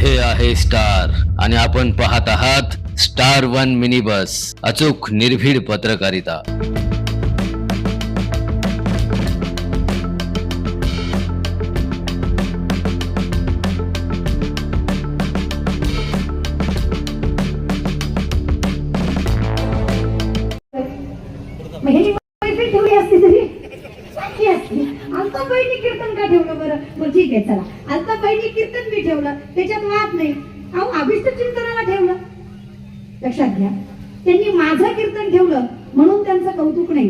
हे आहे स्टार आणि आपण पाहत आहात स्टार वन मिनी बस, अचूक निर्भीड पत्रकारिता. ठेवली असती तरी चांगली असती. आलता बहिणी कीर्तन का ठेवलं बरं? बरं ठीक आहे, चला आलता बहिणी कीर्तन मी ठेवलं, त्याच्यात वाद नाही. अहो अभिष्ट चिंतनाला ठेवलं. लक्षात घ्या, त्यांनी माझं कीर्तन ठेवलं म्हणून त्यांचं कौतुक नाही,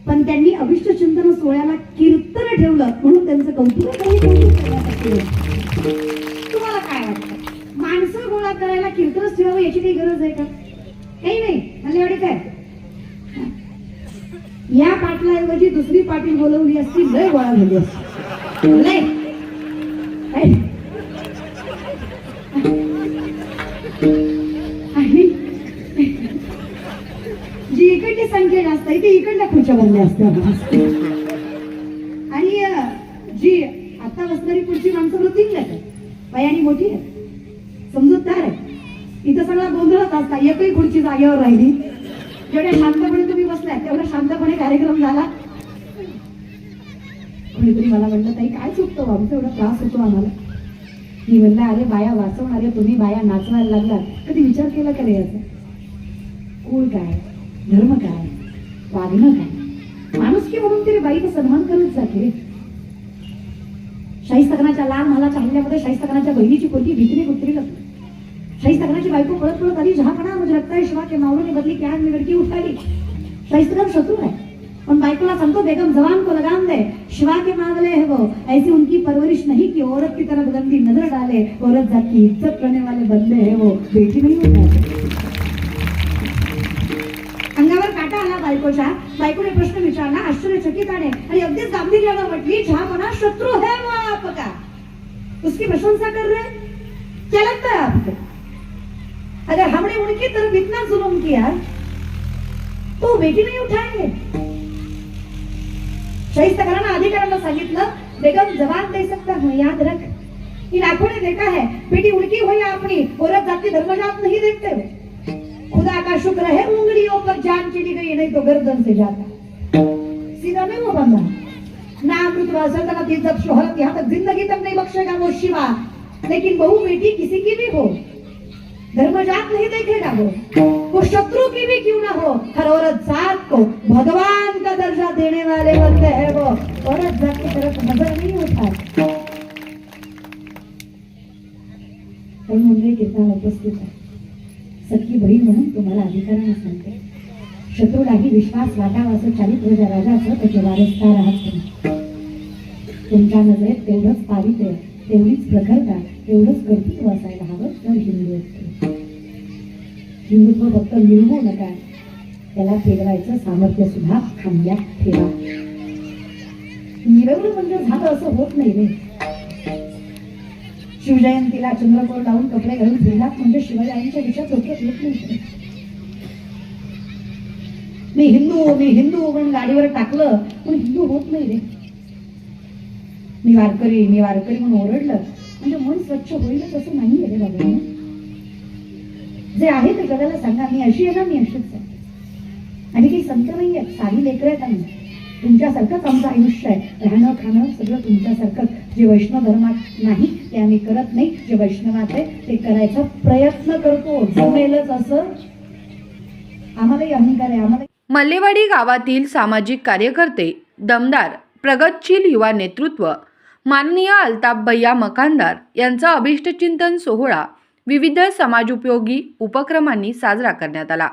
पण त्यांनी अभिष्ट चिंतन सोहळ्याला कीर्तन ठेवलं म्हणून त्यांचं कौतुक आहे. तुम्हाला काय वाटतं? माणसं गोळा करायला कीर्तनच ठेवावं याची काही गरज आहे का? काही नाही. मला एवढे काय, या पाटलाऐवजी दुसरी पाटील बोलवली असती, लय गोळा झाली असती. लय जी इकडची संख्या जास्त आहे ती इकडल्या खुर्च्या भरल्या असत्या. आणि जी आता बसणारी पुढची माणसं वृत्तीच आहेत, वयाने मोठी आहे, समजूतदार आहे. इथं सगळा गोंधळच असता, एकही खुर्ची जागेवर राहिली. जेवढ्या शांतपणे तुम्ही बसलाय तेवढा शांतपणे कार्यक्रम झाला. कोणीतरी मला म्हणलं, ताई काय चुकतो आमचा एवढा त्रास होतो आम्हाला? मी म्हणलं, अरे बाया वाचवणारे तुम्ही बाया नाचवायला लागला, कधी विचार केला का रे याचा? कुळ काय, धर्म काय, वागणं काय, माणुसकी म्हणून तरी बाईचा सन्मान करत जाते. शाहीस्थानाच्या लाल मालाच्या हल्ल्यामध्ये शाहीस्थानाच्या बहिणीची पोरगी भीतीने कुत्री लागली. शाहीस्थानाची बायको पळत पळत आली, जहापणा मुझे लगता है शिवा के मावलों ने बदली क्या में लड़की उठाली. शाहीस्थान शत्रु है, पण बायकोला सांगतो, बेगम जवान को लगाम दे, शिवा के मांगले है वो, ऐसी उनकी परवरिश नहीं कि औरत की तरफ गंदी नजर डाले, औरत जात की इज्जत करने वाले बंदे है वो, बेटी नहीं उठाते. अंगावर काटा आला बायकोच्या. बायकोने प्रश्न विचारला, आश्चर्यचकित आणि अगदीच गांभीर्यानं म्हटली, जहापना शत्रु है वो आपका, उसकी प्रशंसा कर रहे, क्या लगता है आपको? अगर हमने उनकी तरफ इतना जुल्म किया तो बेटी नहीं उठाएंगे. शाहिस्तखाना अधिकाऱ्यांना सांगितलं, बेगम जवान दे सकता हूं, याद रख, इन आंखों ने देखा है, बेटी उनकी हो या अपनी, औरत जाति धर्मजात नहीं देखते हो. खुदा का शुक्र है उंगलियों पर जान चली गई, नहीं तो गर्दन से जाता. सीधा नहीं वो बंदा ना अमृत सल्तनत इज्जत शोहरत यहाँ तक जिंदगी तक नहीं बख्शेगा वो शिवा. लेकिन बहू बेटी किसी की भी हो, धर्मजात नहीं देखेगा वो शत्रु की भी क्यों ना हो, हर औरत जात को भगवान का दर्जा देने वाले बंदे हैं वो, औरत जात की तरफ नजर नहीं उठाते. काही मंडळी कीर्तन उपस्थित आहे. सख्खी बहीण म्हणून तुम्हाला अधिकाराने सांगते, शत्रूलाही विश्वास वाटावा असं चारित्र्य राजाचं त्याचे वारसदार आहात तुम्ही. तुमच्या नजरेत तेवढंच पावित्र्य, तेवढीच प्रखरता, तेवढंच कर्तृत्व असायला हवं तर हिंदुत्व. हिंदुत्व फक्त मिळवू नका, त्याला पेरवायचं सामर्थ्य सुद्धा खांद्यात ठेवा. मिळवलं म्हणजे झालं असं होत नाही रे. शिवजयंतीला चंद्रकोर लावून कपडे घालून फिरलात म्हणजे शिवजयंतीच्या विषयात डोक्यात येत नाही. मी हिंदू म्हणून गाडीवर टाकलं पण हिंदू होत नाही रे. मी वारकरी म्हणून ओरडलं म्हणजे मन स्वच्छ होईलच असं नाही रे बाबा. जे आहे ते जगाला सांगा, मी अशी आहे ना, मी अशीच आहे. आणि काही संत नाही आहेत, साधी लेकरं आहेत आम्ही. तुमच्यासारखंच आमचं आयुष्य आहे, राहणं खाणं सगळं तुमच्यासारखंच. जे वैष्णव धर्मात नाही ते आम्ही करत नाही, जे वैष्णवात आहे ते करायचा प्रयत्न करतो. जमेलच असं आम्हालाही अहंकार आहे. आम्हाला मल्लेवाडी गावातील सामाजिक कार्यकर्ते, दमदार प्रगतशील युवा नेतृत्व, माननीय अल्ताफ भैया मकानदार यांचा अभिष्टचिंतन सोहळा विविध समाजोपयोगी उपक्रमांनी साजरा करण्यात आला.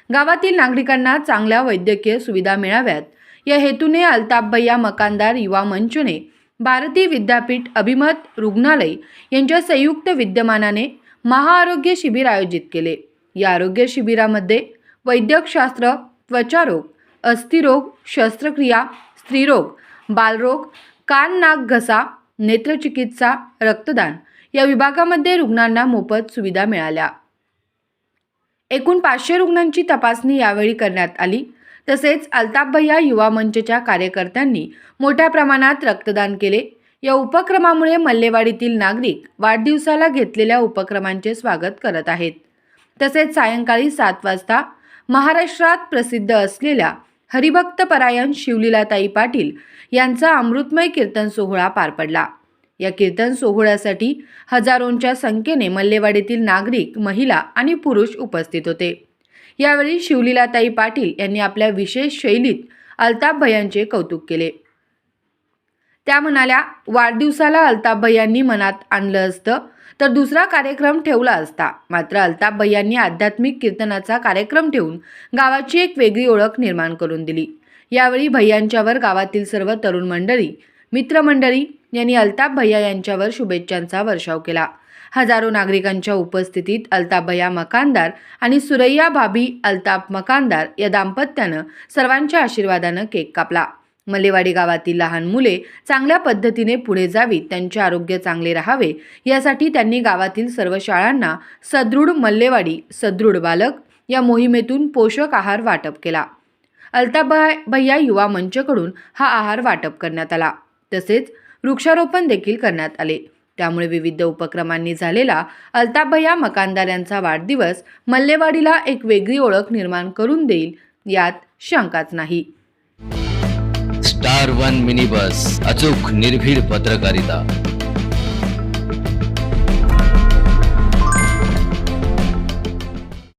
गावातील नागरिकांना चांगल्या वैद्यकीय सुविधा मिळाव्यात या हेतूने अल्ताफ भैया मकानदार युवा मंचने भारती विद्यापीठ अभिमत रुग्णालय यांच्या संयुक्त विद्यमानाने महाआरोग्य शिबिर आयोजित केले. या आरोग्य शिबिरामध्ये वैद्यकशास्त्र, त्वचारोग, अस्थिरोग, शस्त्रक्रिया, स्त्रीरोग, बालरोग, कान नाक घसा, नेत्रचिकित्सा, रक्तदान या विभागामध्ये रुग्णांना मोफत सुविधा मिळाल्या. एकूण 500 रुग्णांची तपासणी यावेळी करण्यात आली. तसेच अल्ताफ भैया युवा मंचच्या कार्यकर्त्यांनी मोठ्या प्रमाणात रक्तदान केले. या उपक्रमामुळे मल्लेवाडीतील नागरिक वाढदिवसाला घेतलेल्या उपक्रमांचे स्वागत करत आहेत. तसेच सायंकाळी 7 वाजता महाराष्ट्रात प्रसिद्ध असलेल्या हरिभक्त परायण शिवलीलाताई पाटील यांचा अमृतमय कीर्तन सोहळा पार पडला. या कीर्तन सोहळ्यासाठी हजारोंच्या संख्येने मल्लेवाडीतील नागरिक, महिला आणि पुरुष उपस्थित होते. यावेळी शिवलीलाताई पाटील यांनी आपल्या विशेष शैलीत अल्ताफ भैयांचे कौतुक केले. त्या म्हणाल्या, वाढदिवसाला अल्ताफ भैयांनी मनात आणलं असतं तर दुसरा कार्यक्रम ठेवला असता. मात्र अल्ताफ भैयांनी आध्यात्मिक कीर्तनाचा कार्यक्रम ठेवून गावाची एक वेगळी ओळख निर्माण करून दिली. यावेळी भैयांच्यावर गावातील सर्व तरुण मंडळी, मित्रमंडळी यांनी अल्ताफ भैया यांच्यावर शुभेच्छांचा वर्षाव केला. हजारो नागरिकांच्या उपस्थितीत अल्ताफ भैया मकानदार आणि सुरैया भाभी अल्ताफ मकानदार या दाम्पत्यानं सर्वांच्या आशीर्वादानं केक कापला. मल्लेवाडी गावातील लहान मुले चांगल्या पद्धतीने पुढे जावीत, त्यांचे आरोग्य चांगले राहावे यासाठी त्यांनी गावातील सर्व शाळांना सदृढ मल्लेवाडी सदृढ बालक या मोहिमेतून पोषक आहार वाटप केला. अल्ताफ भैया युवा मंचकडून हा आहार वाटप करण्यात आला. तसेच वृक्षारोपण देखील करण्यात आले. त्यामुळे विविध उपक्रमांनी झालेला अल्ताफ भैया मकानदार यांचा वाढदिवस मल्लेवाडीला एक वेगळी ओळख निर्माण करून देईल यात शंकाच नाही. स्टार 1 मिनी बस, अचूक निर्भीड पत्रकारिता.